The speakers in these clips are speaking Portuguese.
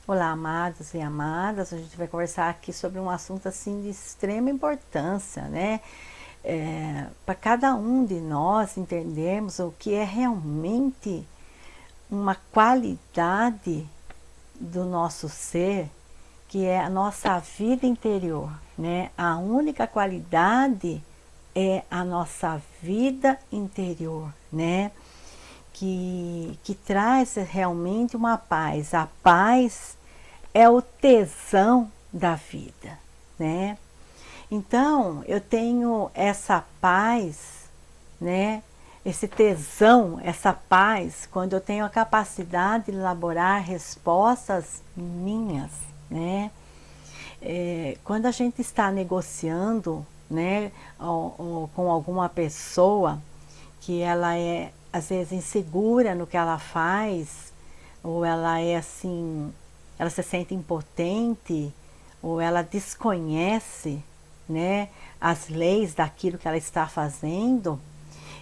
Olá, amados e amadas. A gente vai conversar aqui sobre um assunto assim de extrema importância, né? Para cada um de nós entendermos o que é realmente uma qualidade do nosso ser, que é a nossa vida interior, né? A única qualidade é a nossa vida interior, né? Que traz realmente uma paz. A paz é o tesão da vida, né? Então, eu tenho essa paz, né? Esse tesão, essa paz, quando eu tenho a capacidade de elaborar respostas minhas, né? Quando a gente está negociando, né, ou com alguma pessoa que ela é às vezes insegura no que ela faz, ou ela é assim, ela se sente impotente, ou ela desconhece, né, as leis daquilo que ela está fazendo,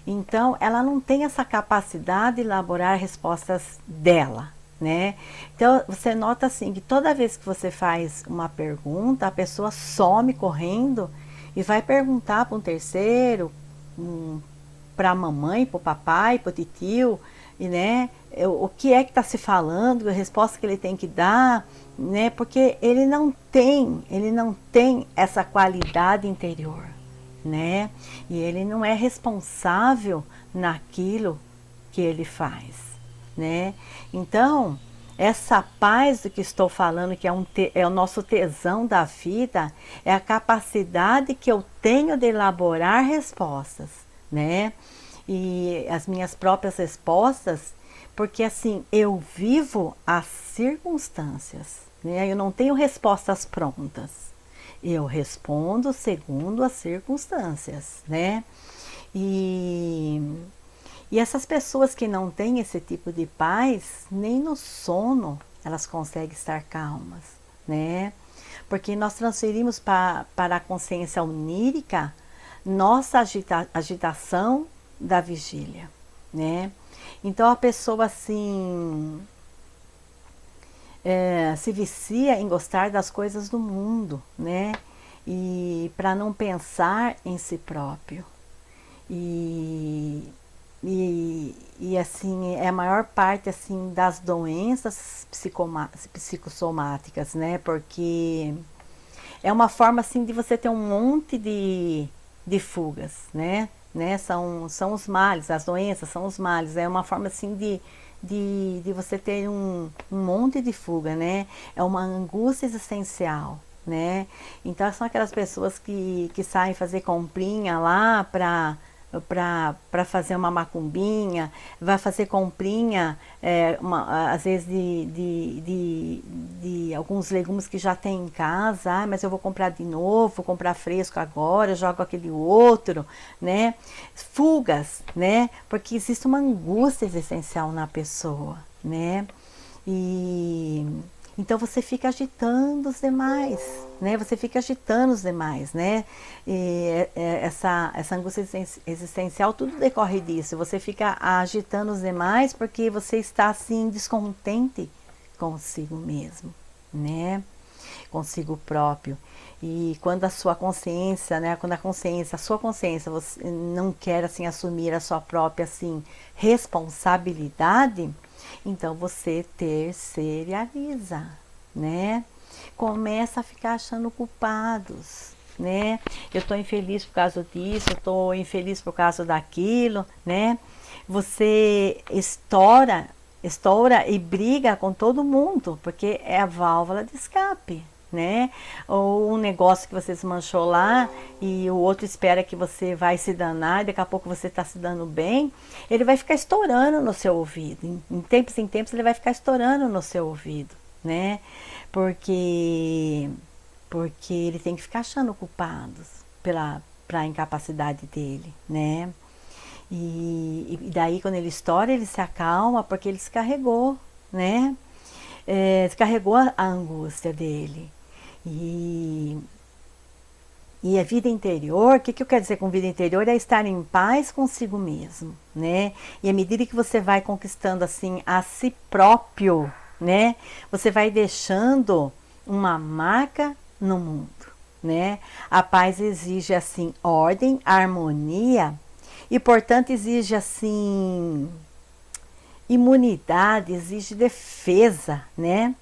então ela não tem essa capacidade de elaborar respostas dela, né? Então você nota assim que toda vez que você faz uma pergunta, a pessoa some correndo e vai perguntar para um terceiro, para a mamãe, para o papai, para o tio, e né, o que é que está se falando, a resposta que ele tem que dar, né, porque ele não tem essa qualidade interior, né, e ele não é responsável naquilo que ele faz, né, então essa paz do que estou falando, que é o nosso tesão da vida, é a capacidade que eu tenho de elaborar respostas, né? E as minhas próprias respostas, porque assim, eu vivo as circunstâncias, né? Eu não tenho respostas prontas. Eu respondo segundo as circunstâncias, né? E e essas pessoas que não têm esse tipo de paz, nem no sono elas conseguem estar calmas, né? Porque nós transferimos para a consciência onírica nossa agitação da vigília, né? Então a pessoa assim se vicia em gostar das coisas do mundo, né? E para não pensar em si próprio. E e assim, é a maior parte assim das doenças psicossomáticas, né? Porque é uma forma assim de você ter um monte de fugas, né? São os males, as doenças são os males. É uma forma assim de você ter um monte de fuga, né? É uma angústia existencial, né? Então são aquelas pessoas que saem fazer comprinha lá para fazer uma macumbinha, vai fazer comprinha, às vezes de alguns legumes que já tem em casa, mas eu vou comprar de novo, vou comprar fresco agora, jogo aquele outro, né? Fugas, né? Porque existe uma angústia existencial na pessoa, né? E então você fica agitando os demais, né? Você fica agitando os demais, né? E essa angústia existencial, tudo decorre disso. Você fica agitando os demais porque você está assim descontente consigo mesmo, né? Consigo próprio. E quando a sua consciência, né, quando a sua consciência, você não quer assim assumir a sua própria assim responsabilidade, então você terceiriza, né? Começa a ficar achando culpados, né? Eu estou infeliz por causa disso, eu estou infeliz por causa daquilo, né? Você estoura e briga com todo mundo, porque é a válvula de escape, né? Ou um negócio que você desmanchou lá e o outro espera que você vai se danar e daqui a pouco você está se dando bem, ele vai ficar estourando no seu ouvido. Em tempos ele vai ficar estourando no seu ouvido, né? Porque porque ele tem que ficar achando culpados pela incapacidade dele, né? E daí quando ele estoura, ele se acalma porque ele descarregou, né? Descarregou a angústia dele. E, e a vida interior, o que eu quero dizer com vida interior? É estar em paz consigo mesmo, né? E à medida que você vai conquistando assim a si próprio, né? Você vai deixando uma marca no mundo, né? A paz exige assim ordem, harmonia e, portanto, exige assim imunidade, exige defesa, né?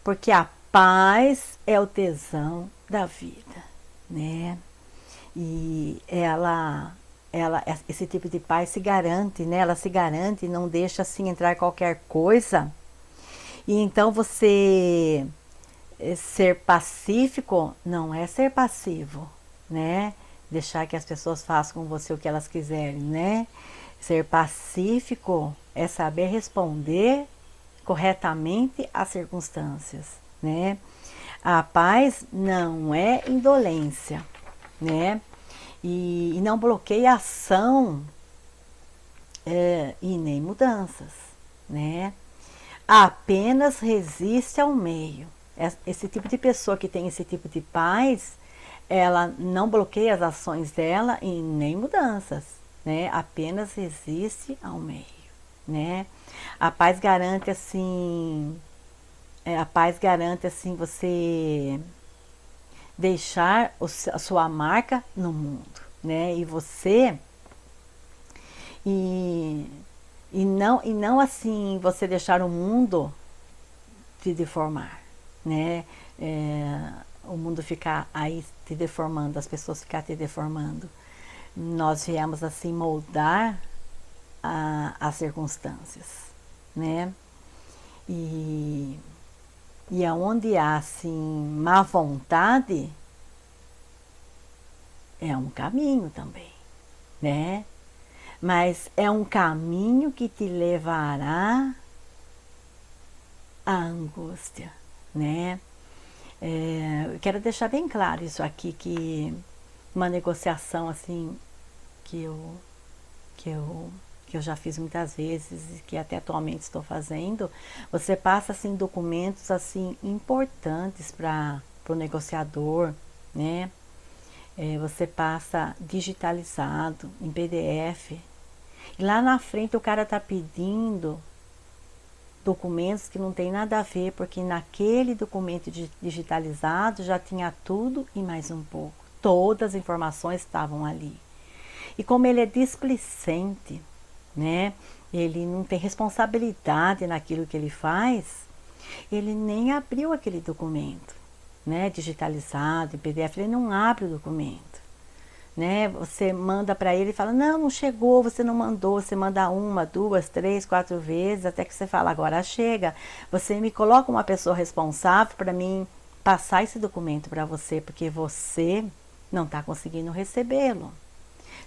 Porque a paz é o tesão da vida, né? E esse tipo de paz se garante, né? Ela se garante, não deixa assim entrar qualquer coisa. E então você ser pacífico não é ser passivo, né? Deixar que as pessoas façam com você o que elas quiserem, né? Ser pacífico é saber responder corretamente às circunstâncias, né? A paz não é indolência, né? E não bloqueia a ação e nem mudanças, né? Apenas resiste ao meio. Esse tipo de pessoa que tem esse tipo de paz, ela não bloqueia as ações dela e nem mudanças, né? Apenas resiste ao meio, né? A paz garante assim, você deixar a sua marca no mundo, né? E não assim você deixar o mundo te deformar, né? O mundo ficar aí te deformando, as pessoas ficar te deformando. Nós viemos assim moldar as circunstâncias, né? E aonde há assim má vontade é um caminho também, né? Mas é um caminho que te levará à angústia, né? Eu quero deixar bem claro isso aqui, que uma negociação assim que eu já fiz muitas vezes e que até atualmente estou fazendo, você passa assim documentos assim importantes para o negociador, né? Você passa digitalizado em PDF. E lá na frente o cara está pedindo documentos que não tem nada a ver, porque naquele documento digitalizado já tinha tudo e mais um pouco. Todas as informações estavam ali. E como ele é displicente, né? Ele não tem responsabilidade naquilo que ele faz, ele nem abriu aquele documento, né? Digitalizado, em PDF, ele não abre o documento, né? Você manda para ele e fala, não chegou, você não mandou, você manda 1, 2, 3, 4 vezes, até que você fala, agora chega, você me coloca uma pessoa responsável para mim passar esse documento para você, porque você não está conseguindo recebê-lo.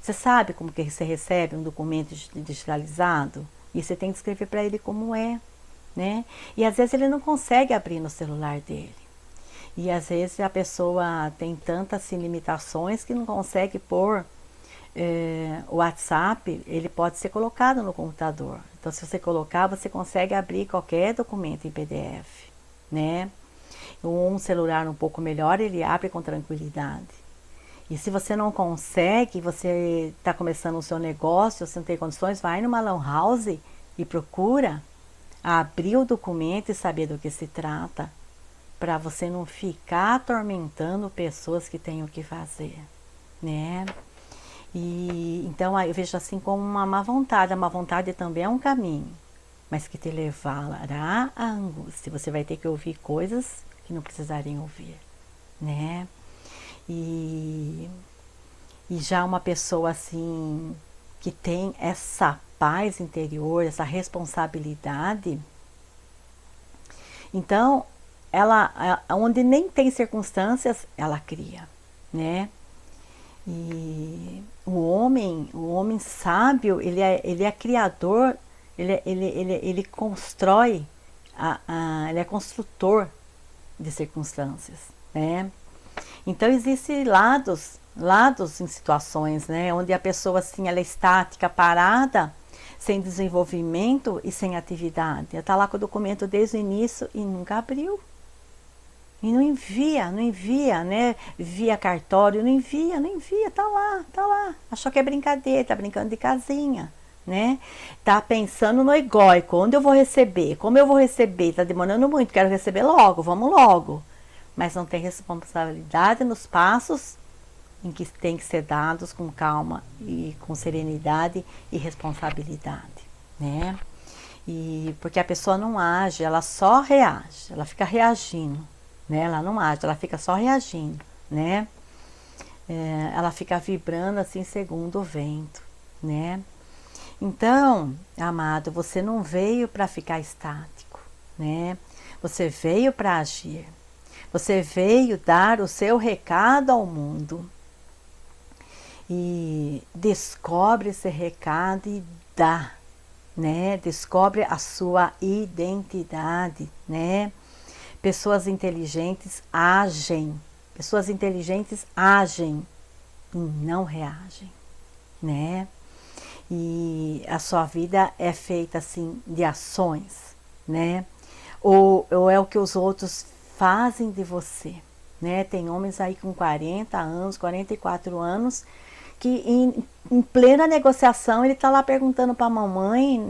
Você sabe como que você recebe um documento digitalizado? E você tem que escrever para ele como é, né? E às vezes ele não consegue abrir no celular dele. E às vezes a pessoa tem tantas assim, limitações que não consegue pôr o WhatsApp, ele pode ser colocado no computador. Então se você colocar, você consegue abrir qualquer documento em PDF, né? Um celular um pouco melhor, ele abre com tranquilidade. E se você não consegue, você está começando o seu negócio, você não tem condições, vai numa lan house e procura abrir o documento e saber do que se trata, para você não ficar atormentando pessoas que têm o que fazer, né? E então eu vejo assim como uma má vontade. A má vontade também é um caminho, mas que te levará à angústia. Você vai ter que ouvir coisas que não precisariam ouvir, né? E já uma pessoa assim que tem essa paz interior, essa responsabilidade, então ela onde nem tem circunstâncias, ela cria, né? E o homem sábio, ele é criador, ele constrói, ele é construtor de circunstâncias, né? Então existem lados em situações, né, onde a pessoa assim, ela é estática, parada, sem desenvolvimento e sem atividade. Ela está lá com o documento desde o início e nunca abriu. E não envia, né, via cartório, não envia, tá lá. Achou que é brincadeira, tá brincando de casinha, né? Tá pensando no egóico, onde eu vou receber, como eu vou receber, tá demorando muito, quero receber logo, vamos logo. Mas não tem responsabilidade nos passos em que tem que ser dados com calma e com serenidade e responsabilidade, né? E porque a pessoa não age, ela só reage, ela fica reagindo, né? Ela não age, ela fica só reagindo, né? Ela fica vibrando assim segundo o vento, né? Então, amado, você não veio para ficar estático, né? Você veio para agir. Você veio dar o seu recado ao mundo. E descobre esse recado e dá, né? Descobre a sua identidade, né? Pessoas inteligentes agem. Pessoas inteligentes agem e não reagem, né? E a sua vida é feita assim de ações, né? Ou é o que os outros fazem de você, né? Tem homens aí com 40 anos, 44 anos, que em plena negociação ele tá lá perguntando para a mamãe,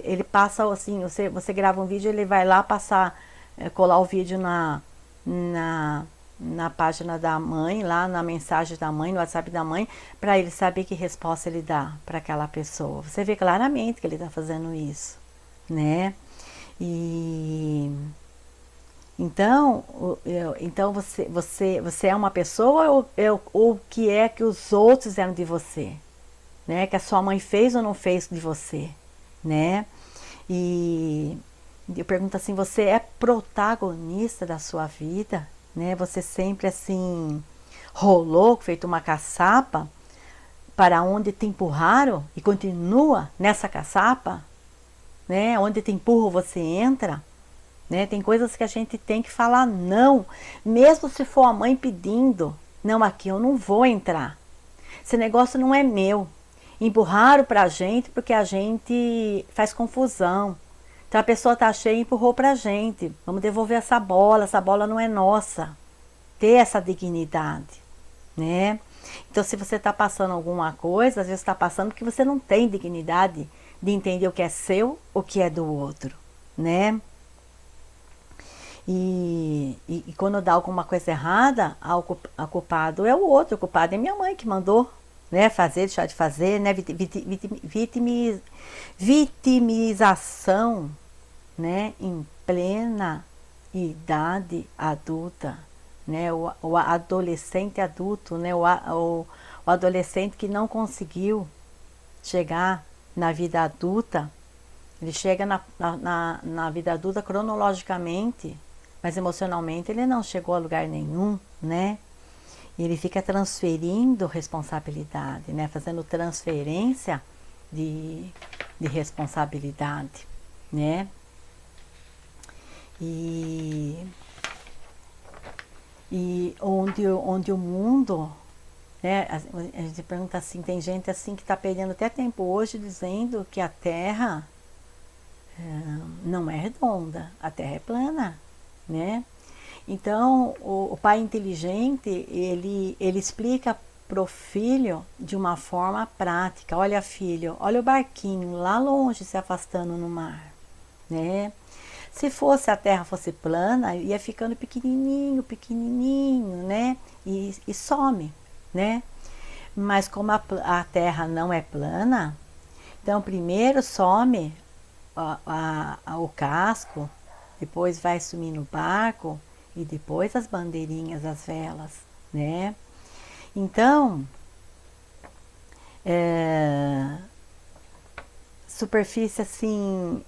ele passa assim, você grava um vídeo, ele vai lá passar, colar o vídeo na página da mãe, lá na mensagem da mãe, no WhatsApp da mãe, para ele saber que resposta ele dá para aquela pessoa. Você vê claramente que ele está fazendo isso, né? E então você é uma pessoa ou o que é que os outros fizeram de você, né? Que a sua mãe fez ou não fez de você, né? E eu pergunto assim, você é protagonista da sua vida, né? Você sempre assim rolou, feito uma caçapa para onde te empurraram e continua nessa caçapa, né? Onde te empurram você entra, né? Tem coisas que a gente tem que falar não, mesmo se for a mãe pedindo, não, aqui eu não vou entrar. Esse negócio não é meu. Empurraram pra gente porque a gente faz confusão. Então a pessoa tá cheia e empurrou pra gente. Vamos devolver essa bola não é nossa. Ter essa dignidade, né? Então se você tá passando alguma coisa, às vezes tá passando porque você não tem dignidade de entender o que é seu, o que é do outro, né? E quando dá alguma coisa errada, o culpado é o outro, o culpado é minha mãe que mandou, né, fazer, deixar de fazer, né, vitimização, né, em plena idade adulta, né, o adolescente adulto, né, o adolescente que não conseguiu chegar na vida adulta, ele chega na vida adulta cronologicamente, mas emocionalmente ele não chegou a lugar nenhum, né? E ele fica transferindo responsabilidade, né? Fazendo transferência de responsabilidade, né? E onde o mundo, né? A gente pergunta assim, tem gente assim que está perdendo até tempo hoje dizendo que a Terra não é redonda, a Terra é plana, né? Então, o pai inteligente, ele explica pro filho de uma forma prática. Olha, filho, olha o barquinho lá longe se afastando no mar, né? Se fosse a Terra fosse plana, ia ficando pequenininho, pequenininho, né? E some, né? Mas como a Terra não é plana, então primeiro some o casco, depois vai sumir no barco e depois as bandeirinhas, as velas, né? Então, superfície assim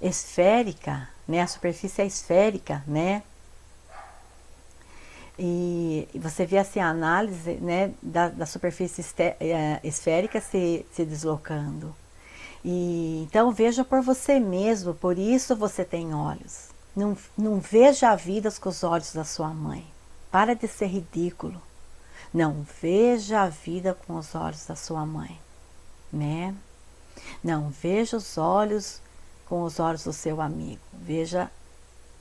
esférica, né? A superfície é esférica, né? E você vê assim a análise, né, da superfície esférica se deslocando. E então veja por você mesmo, por isso você tem olhos. Não veja a vida com os olhos da sua mãe. Para de ser ridículo. Não veja a vida com os olhos da sua mãe, né? Não veja os olhos com os olhos do seu amigo. Veja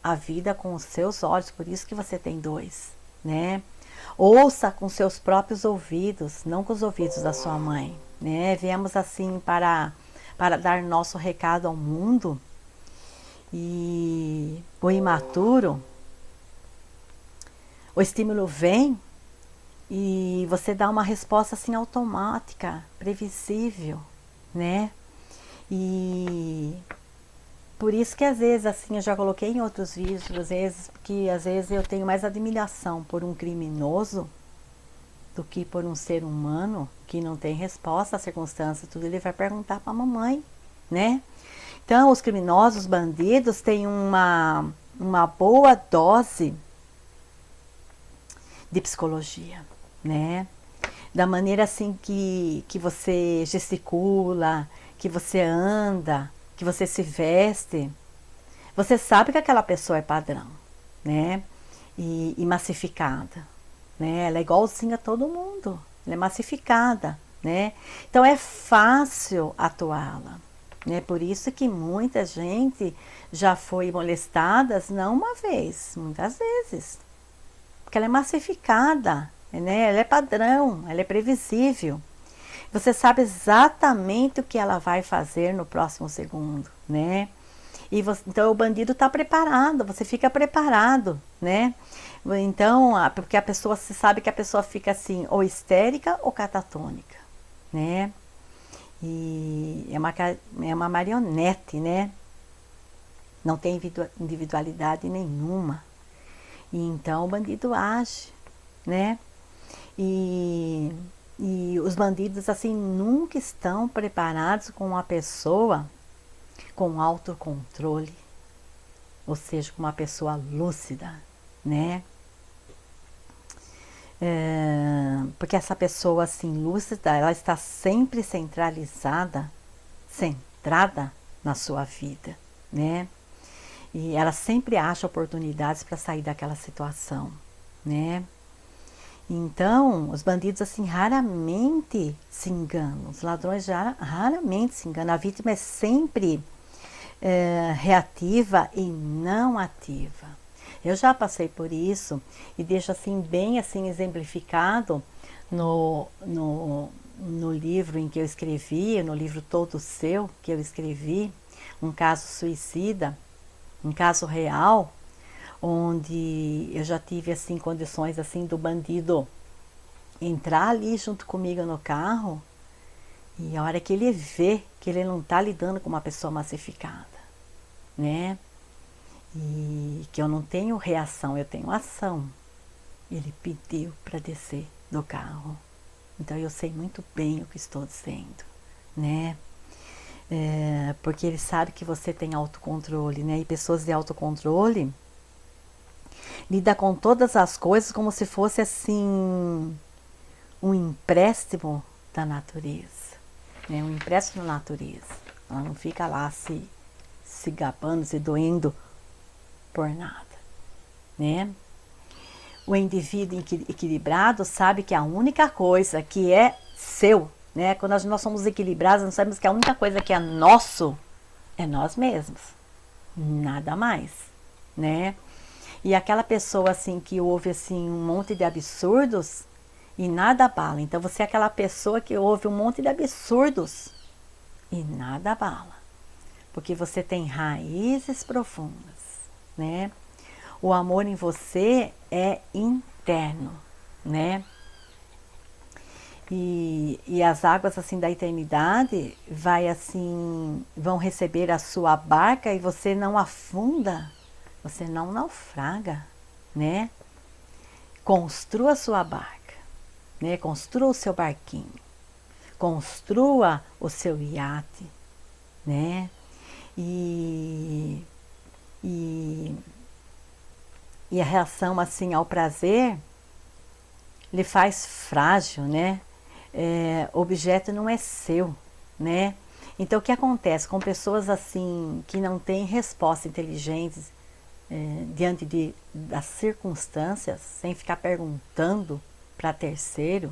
a vida com os seus olhos, por isso que você tem dois, né? Ouça com seus próprios ouvidos, não com os ouvidos da sua mãe, né? Viemos assim para dar nosso recado ao mundo. E o imaturo, o estímulo vem e você dá uma resposta assim automática, previsível, né? E por isso que às vezes, assim, eu já coloquei em outros vídeos, às vezes eu tenho mais admiração por um criminoso do que por um ser humano que não tem resposta às circunstâncias, tudo ele vai perguntar para a mamãe, né? Então, os criminosos, os bandidos têm uma boa dose de psicologia, né? Da maneira assim que você gesticula, que você anda, que você se veste, você sabe que aquela pessoa é padrão, né? E massificada, né? Ela é igualzinha a todo mundo, ela é massificada, né? Então é fácil atuá-la, né? Por isso que muita gente já foi molestada, não uma vez, muitas vezes, porque ela é massificada, né? Ela é padrão, ela é previsível. Você sabe exatamente o que ela vai fazer no próximo segundo, né? Então o bandido está preparado, você fica preparado, né? Então, porque a pessoa, se sabe que a pessoa fica assim, ou histérica ou catatônica, né? E é uma marionete, né? Não tem individualidade nenhuma. E então o bandido age, né? E os bandidos assim nunca estão preparados com uma pessoa com autocontrole, ou seja, com uma pessoa lúcida, né? Porque essa pessoa assim lúcida, ela está sempre centrada na sua vida, né? E ela sempre acha oportunidades para sair daquela situação, né? Então, os bandidos assim raramente se enganam, os ladrões já raramente se enganam. A vítima é sempre reativa e não ativa. Eu já passei por isso e deixo assim bem assim exemplificado no livro em que eu escrevi, no livro Todo Seu que eu escrevi, um caso suicida, um caso real, onde eu já tive assim condições assim do bandido entrar ali junto comigo no carro e a hora que ele vê que ele não está lidando com uma pessoa massificada, né? E que eu não tenho reação, eu tenho ação. Ele pediu para descer do carro. Então eu sei muito bem o que estou dizendo, né? Porque ele sabe que você tem autocontrole, né? E pessoas de autocontrole lida com todas as coisas como se fosse assim um empréstimo da natureza, né? Um empréstimo da natureza. Ela não fica lá se gabando, se doendo por nada, né? O indivíduo equilibrado sabe que a única coisa que é seu, né? Quando nós somos equilibrados, nós sabemos que a única coisa que é nosso é nós mesmos, nada mais, né? E aquela pessoa assim que ouve assim um monte de absurdos e nada abala. Então você é aquela pessoa que ouve um monte de absurdos e nada abala, porque você tem raízes profundas, né? O amor em você é interno, né? E as águas assim da eternidade vão receber a sua barca e você não afunda, você não naufraga, né? Construa a sua barca, né? Construa o seu barquinho, construa o seu iate, né? E a reação assim ao prazer lhe faz frágil, né? O objeto não é seu, né? Então o que acontece com pessoas assim que não têm resposta inteligentes diante das circunstâncias, sem ficar perguntando para terceiro,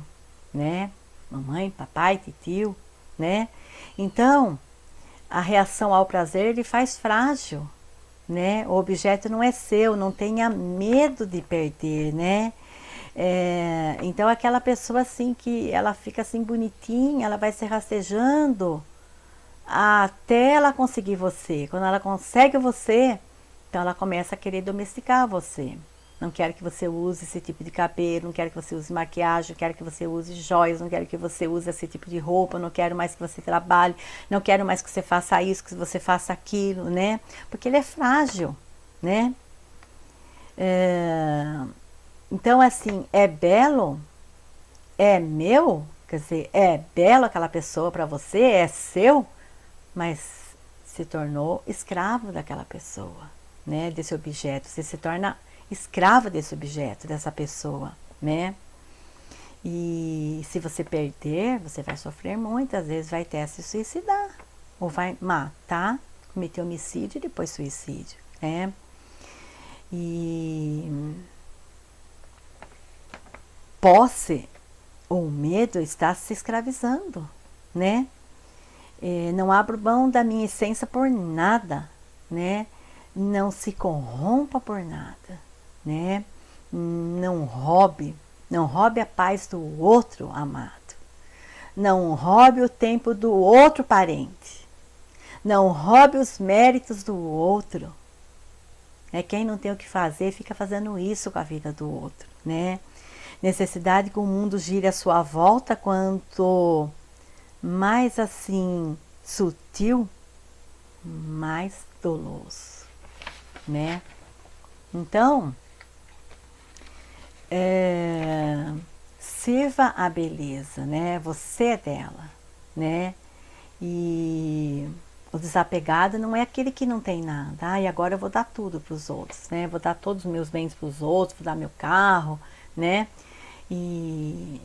né? Mamãe, papai, tio, né? Então a reação ao prazer lhe faz frágil, né? O objeto não é seu, não tenha medo de perder, né? Então aquela pessoa assim que ela fica assim bonitinha, ela vai se rastejando até ela conseguir você. Quando ela consegue você, então ela começa a querer domesticar você. Não quero que você use esse tipo de cabelo, não quero que você use maquiagem, não quero que você use joias, não quero que você use esse tipo de roupa, não quero mais que você trabalhe, não quero mais que você faça isso, que você faça aquilo, né? Porque ele é frágil, né? Então, assim, é belo, é meu, quer dizer, é belo aquela pessoa para você, é seu, mas se tornou escravo daquela pessoa, né? Desse objeto, você se torna escravo desse objeto, dessa pessoa, né? E se você perder, você vai sofrer muitas vezes, vai até se suicidar, ou vai matar, cometer homicídio e depois suicídio, né? E posse ou medo está se escravizando, né? Não abro mão da minha essência por nada, né? Não se corrompa por nada, né? Não roube a paz do outro amado. Não roube o tempo do outro parente. Não roube os méritos do outro. Quem não tem o que fazer fica fazendo isso com a vida do outro, né? Necessidade que o mundo gire à sua volta, quanto mais assim sutil, mais doloso, né? Então, sirva a beleza, né? Você é dela, né? E o desapegado não é aquele que não tem nada. E agora eu vou dar tudo para os outros, né? Vou dar todos os meus bens para os outros, vou dar meu carro, né? E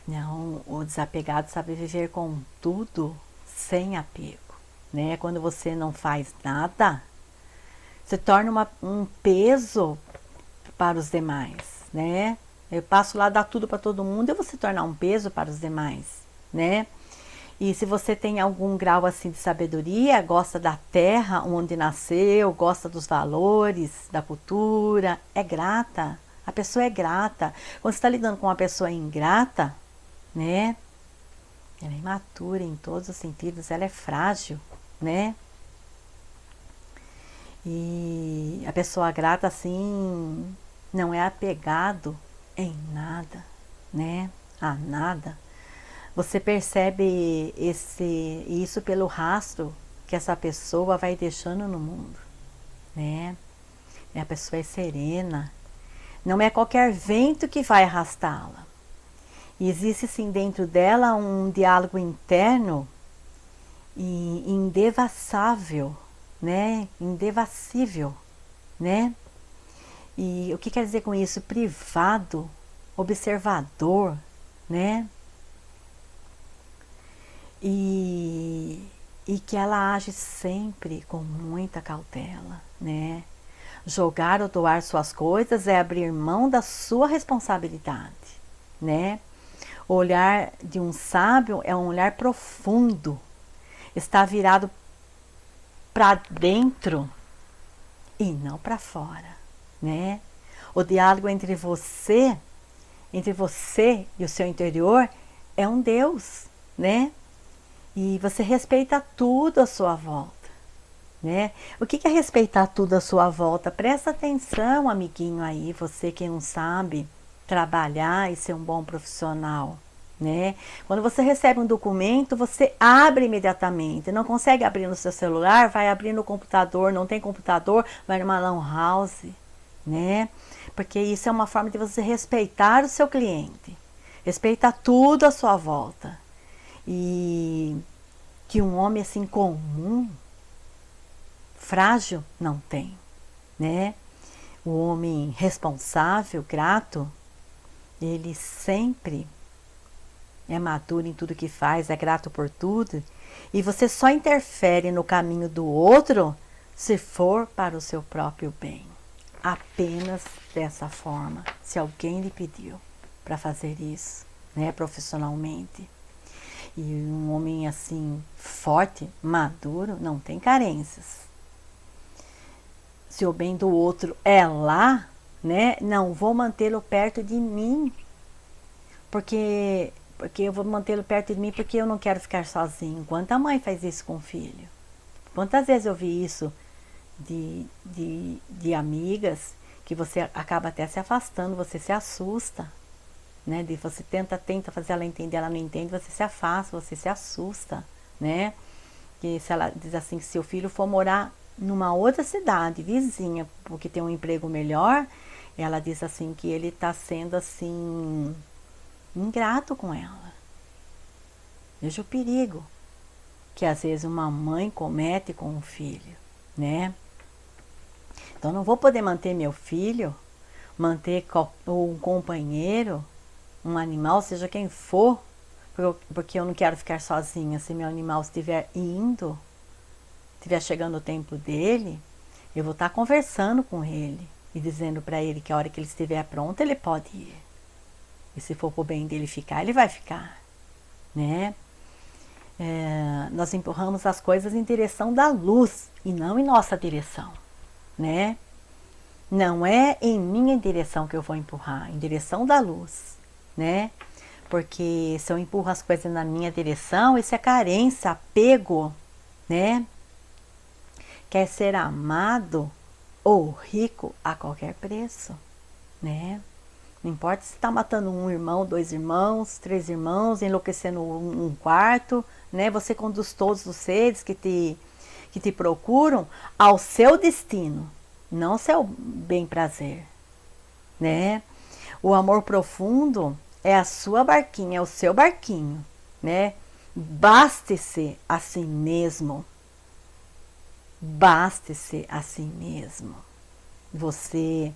não, o desapegado sabe viver com tudo sem apego, né? Quando você não faz nada, se torna um peso para os demais, né? Eu passo lá a dar tudo para todo mundo, eu vou se tornar um peso para os demais, né? E se você tem algum grau assim de sabedoria, gosta da terra onde nasceu, gosta dos valores, da cultura, é grata. A pessoa é grata. Quando você está lidando com uma pessoa ingrata, né? Ela é imatura em todos os sentidos, ela é frágil, né? E a pessoa grata assim não é apegado em nada, né? A nada. Você percebe isso pelo rastro que essa pessoa vai deixando no mundo, né? A pessoa é serena. Não é qualquer vento que vai arrastá-la. E existe sim dentro dela um diálogo interno e indevassável, né? Indevacível, né? E o que quer dizer com isso? Privado, observador, né? E que ela age sempre com muita cautela, né? Jogar ou doar suas coisas é abrir mão da sua responsabilidade, né? O olhar de um sábio é um olhar profundo, está virado para dentro e não para fora, né? O diálogo entre você e o seu interior é um Deus, né? E você respeita tudo à sua volta, né? O que é respeitar tudo à sua volta? Presta atenção, amiguinho aí, você que não sabe trabalhar e ser um bom profissional, né? Quando você recebe um documento, você abre imediatamente. Não consegue abrir no seu celular, vai abrir no computador. Não tem computador, vai numa lan house, né? Porque isso é uma forma de você respeitar o seu cliente. Respeita tudo à sua volta. E que um homem assim comum, frágil, não tem, né? O homem responsável, grato, ele sempre é maduro em tudo que faz, é grato por tudo. E você só interfere no caminho do outro se for para o seu próprio bem. Apenas dessa forma, se alguém lhe pediu para fazer isso, né, profissionalmente. E um homem assim, forte, maduro, não tem carências. se o bem do outro é lá, né? Não vou mantê-lo perto de mim, porque eu vou mantê-lo perto de mim porque eu não quero ficar sozinho. Quanta mãe faz isso com o filho? Quantas vezes eu vi isso de amigas que você acaba até se afastando, você se assusta, né? De você tenta fazer ela entender, ela não entende, você se afasta, você se assusta, né? Que se ela diz assim, que se o filho for morar numa outra cidade vizinha, porque tem um emprego melhor, ela diz assim que ele está sendo assim ingrato com ela. Veja o perigo que às vezes uma mãe comete com o filho, né? Então não vou poder manter meu filho, manter um companheiro, um animal, seja quem for, porque eu não quero ficar sozinha. Se meu animal estiver indo, estiver chegando o tempo dele, eu vou estar conversando com ele e dizendo para ele que a hora que ele estiver pronto, ele pode ir. E se for pro bem dele ficar, ele vai ficar, né? Nós empurramos as coisas em direção da luz e não em nossa direção, né? Não é em minha direção que eu vou empurrar, em direção da luz, né? Porque se eu empurro as coisas na minha direção, isso é carência, apego, né? Quer ser amado ou rico a qualquer preço, né? Não importa se está matando um irmão, 2 irmãos, 3 irmãos, enlouquecendo um quarto, né? Você conduz todos os seres que te procuram ao seu destino, não ao seu bem-prazer, né? O amor profundo é a sua barquinha, é o seu barquinho, né? Baste-se a si mesmo. Baste-se a si mesmo. Você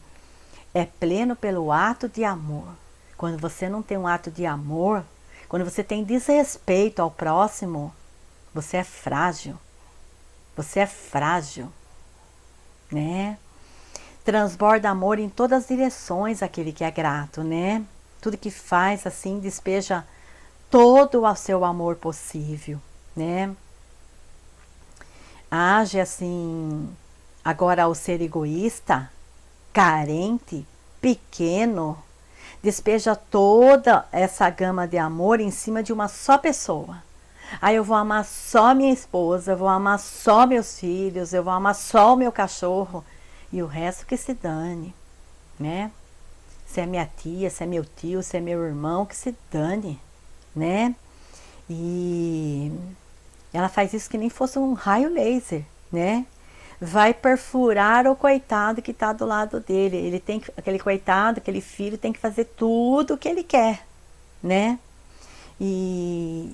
é pleno pelo ato de amor. Quando você não tem um ato de amor, quando você tem desrespeito ao próximo, você é frágil. Você é frágil, né? Transborda amor em todas as direções aquele que é grato, né? Tudo que faz assim despeja todo o seu amor possível, né? Age assim, agora ao ser egoísta, carente, pequeno, despeja toda essa gama de amor em cima de uma só pessoa. Aí eu vou amar só minha esposa, eu vou amar só meus filhos, eu vou amar só o meu cachorro e o resto que se dane, né? Se é minha tia, se é meu tio, se é meu irmão, que se dane, né? E ela faz isso que nem fosse um raio laser, né? Vai perfurar o coitado que está do lado dele. Ele tem que, aquele coitado, aquele filho tem que fazer tudo o que ele quer, né? E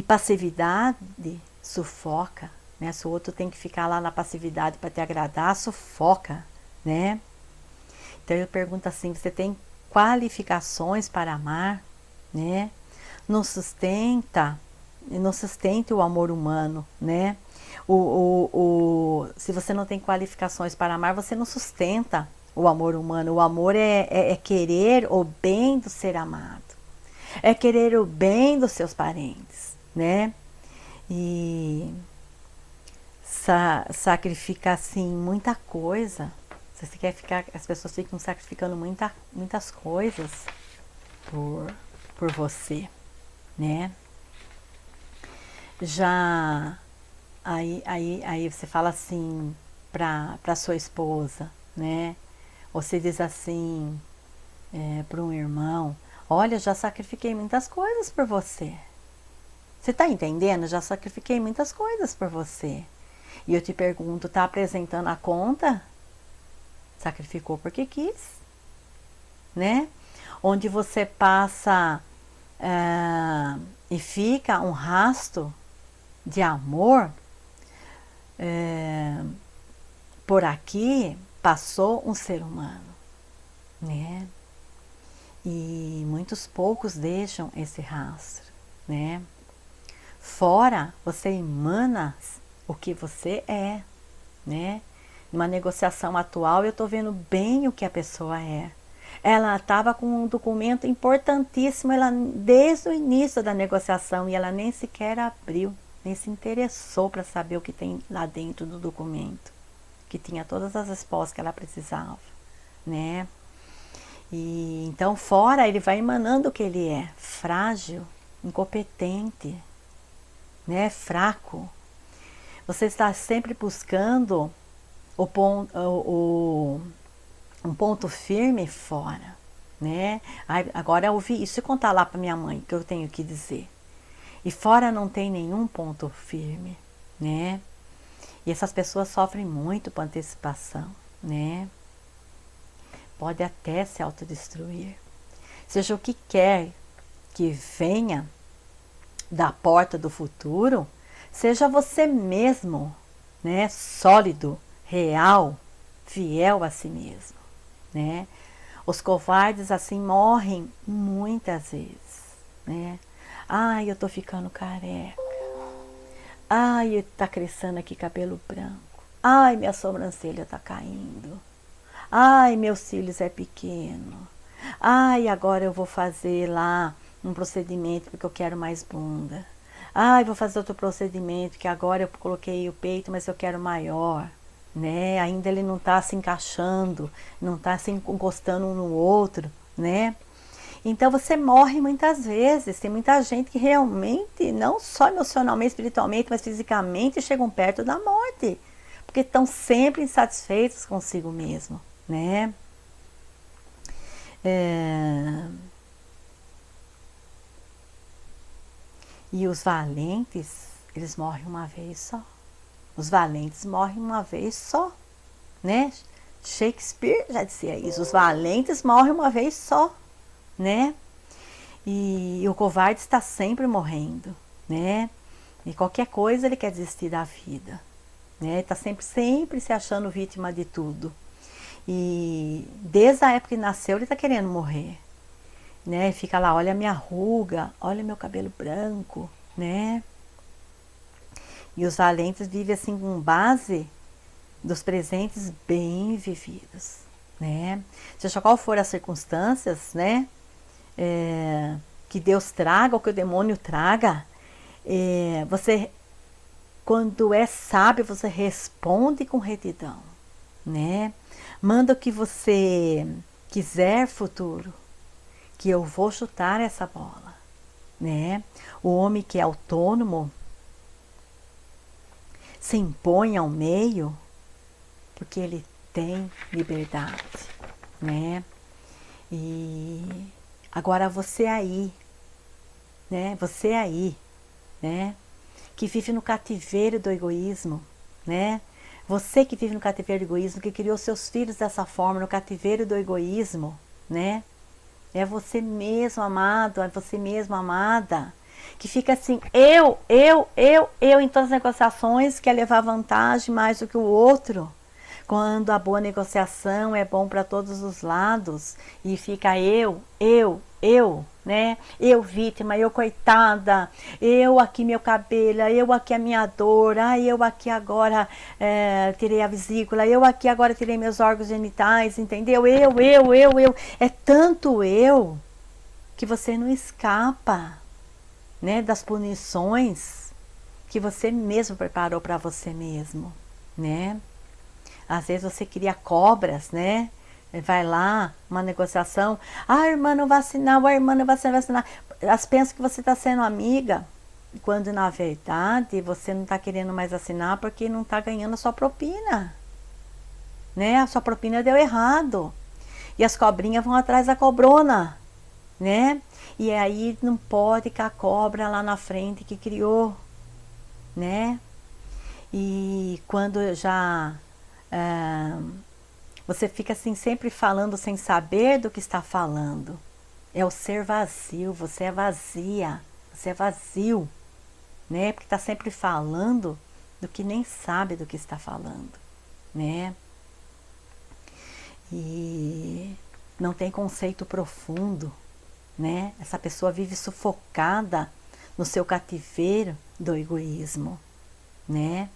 passividade sufoca, né? Se o outro tem que ficar lá na passividade para te agradar, sufoca, né? Então eu pergunto assim, você tem qualificações para amar, né? Não sustente o amor humano, né? Se você não tem qualificações para amar, você não sustenta o amor humano. O amor é querer o bem do ser amado, é querer o bem dos seus parentes, né? E sacrifica assim muita coisa. Se você quer ficar, as pessoas ficam sacrificando muitas coisas por você, né? Já aí você fala assim para sua esposa, né? Ou você diz assim para um irmão: olha, já sacrifiquei muitas coisas por você. Você está entendendo? Já sacrifiquei muitas coisas por você. E eu te pergunto, tá apresentando a conta? Sacrificou porque quis, né? Onde você passa e fica um rastro de amor, por aqui passou um ser humano, né? E muitos poucos deixam esse rastro, né? Fora, você emana o que você é, né? Numa negociação atual, eu estou vendo bem o que a pessoa é. Ela estava com um documento importantíssimo desde o início da negociação e ela nem sequer abriu, nem se interessou para saber o que tem lá dentro do documento, que tinha todas as respostas que ela precisava, né? E então fora ele vai emanando o que ele é, frágil, incompetente, né? Fraco. Você está sempre buscando um ponto firme fora, né? Agora eu ouvi isso e contar lá para minha mãe que eu tenho que dizer. E fora não tem nenhum ponto firme, né? E essas pessoas sofrem muito com antecipação, né? Pode até se autodestruir. Seja o que quer que venha da porta do futuro, seja você mesmo, né? Sólido, real, fiel a si mesmo, né? Os covardes assim morrem muitas vezes, né? Ai, eu tô ficando careca. Ai, tá crescendo aqui cabelo branco. Ai, minha sobrancelha tá caindo. Ai, meus cílios é pequeno. Ai, agora eu vou fazer lá um procedimento porque eu quero mais bunda. Ai, vou fazer outro procedimento que agora eu coloquei o peito, mas eu quero maior, né? Ainda ele não tá se encaixando, não tá se encostando um no outro, né? Então você morre muitas vezes. Tem muita gente que realmente, não só emocionalmente, espiritualmente, mas fisicamente, chegam perto da morte. Porque estão sempre insatisfeitos consigo mesmo, né? E os valentes, eles morrem uma vez só. Os valentes morrem uma vez só, né? Shakespeare já dizia isso. Os valentes morrem uma vez só, né? E o covarde está sempre morrendo, né? E qualquer coisa ele quer desistir da vida, né? Está sempre se achando vítima de tudo. E desde a época que nasceu ele está querendo morrer, né? Fica lá, olha a minha ruga, olha meu cabelo branco, né? E os valentes vivem assim com base dos presentes bem vividos, né? Seja qual for as circunstâncias, né? Que Deus traga ou que o demônio traga, você, quando é sábio, você responde com retidão, né? Manda o que você quiser, futuro, que eu vou chutar essa bola, né? O homem que é autônomo se impõe ao meio porque ele tem liberdade, né? E agora você aí, né? Você aí, né? Que vive no cativeiro do egoísmo, né? Você que vive no cativeiro do egoísmo, que criou seus filhos dessa forma, no cativeiro do egoísmo, né? É você mesmo, amado, é você mesmo, amada, que fica assim, eu em todas as negociações, quer levar vantagem mais do que o outro. Quando a boa negociação é bom para todos os lados e fica né? Eu vítima, eu coitada, eu aqui meu cabelo, eu aqui a minha dor, eu aqui agora tirei a vesícula, eu aqui agora tirei meus órgãos genitais, entendeu? Eu. É tanto eu que você não escapa, né? Das punições que você mesmo preparou para você mesmo, né? Às vezes você cria cobras, né? Vai lá, uma negociação. A irmã não vai assinar, a irmã não vai assinar. Elas pensam que você está sendo amiga, quando na verdade você não está querendo mais assinar porque não está ganhando a sua propina, né? A sua propina deu errado. E as cobrinhas vão atrás da cobrona, né? E aí não pode que a cobra lá na frente que criou, né? E quando já você fica assim sempre falando sem saber do que está falando. É o ser vazio, você é vazia, você é vazio, né? Porque está sempre falando do que nem sabe do que está falando, né? E não tem conceito profundo, né? Essa pessoa vive sufocada no seu cativeiro do egoísmo, né?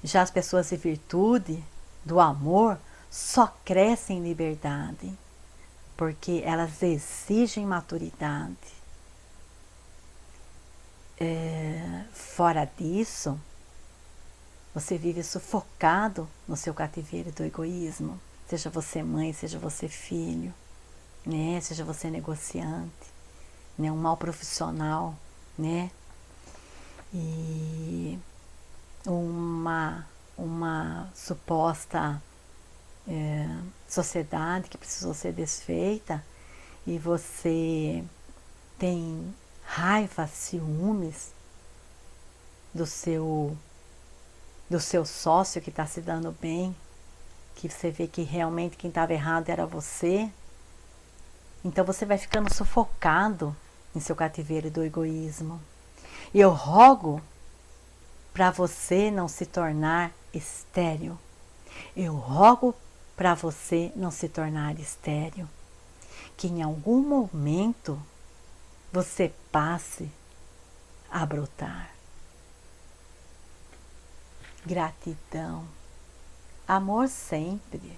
Já as pessoas de virtude, do amor, só crescem em liberdade, porque elas exigem maturidade. Fora disso, Você vive sufocado no seu cativeiro do egoísmo. Seja você mãe, seja você filho, né? Seja você negociante, né? Um mau profissional, né? E uma suposta sociedade que precisou ser desfeita e você tem raiva, ciúmes do seu sócio que está se dando bem, que você vê que realmente quem estava errado era você, então você vai ficando sufocado em seu cativeiro do egoísmo. E eu rogo para você não se tornar estéril. Eu rogo para você não se tornar estéril. Que em algum momento você passe a brotar. Gratidão. Amor sempre.